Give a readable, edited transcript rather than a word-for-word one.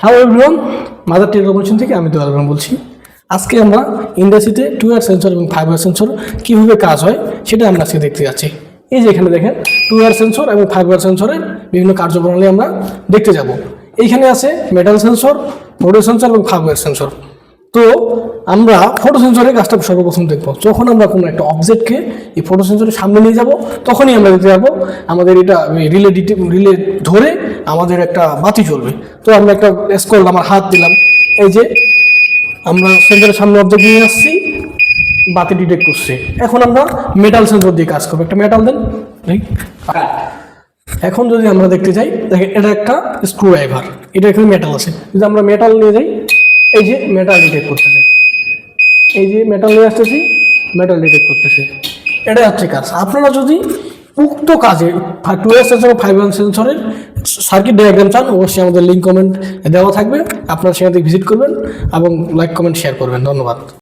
Hello everyone, mother telecommunication থেকে আমি দোয়াল আলম বলছি। আজকে আমরা ইন্ডাস্ট্রিতে 2 ওয়্যার সেন্সর এবং 5 ওয়্যার সেন্সর কীভাবে কাজ হয় সেটা আমরা আজকে দেখতে যাচ্ছি। এই যে এখানে দেখেন 2 ওয়্যার সেন্সর এবং 5 ওয়্যার সেন্সরের বিভিন্ন কার্যপ্রণালী আমরা দেখতে যাব। এইখানে আছে মেটাল সেন্সর, ফটো সেন্সর এবং 5 ওয়্যার সেন্সর। তো আমরা ফটো সেন্সরের কাজটা সর্বপ্রথম দেখবো। যখন আমরা কোনো একটা অবজেক্টকে এই ফটো সেন্সরের সামনে নিয়ে যাব, তখনই আমরা দেখতে যাবো আমাদের এটা রিলে ধরে আমাদের একটা বাতি জ্বলবে। তো আমরা একটা স্কল আমার হাত দিলাম, এই যে আমরা সেন্সরের সামনে অবজেক্ট নিয়ে আসছি, বাতি ডিটেক্ট করছে। এখন আমরা মেটাল সেন্সর দিয়ে কাজ করবো। একটা মেটাল দেন। এখন যদি আমরা দেখতে যাই, দেখেন এটা একটা স্ক্রু ড্রাইভার, এটা এখানে মেটাল আছে। যদি আমরা মেটাল নিয়ে যাই, এই যে মেটাল ডিটেক্ট করতেছে, এই যে মেটাল নিয়ে আসতেছি, মেটাল ডিটেক্ট করতেছে। এটাই হচ্ছে কাজ। আপনারা যদি উক্ত কাজে 2 ওয়্যার সেন্সর এবং 5 ওয়্যার সেন্সরের সার্কিট ডায়াগ্রাম চান, অবশ্যই আমাদের লিঙ্ক কমেন্ট দেওয়া থাকবে, আপনারা সেখান থেকে ভিজিট করবেন এবং লাইক কমেন্ট শেয়ার করবেন। ধন্যবাদ।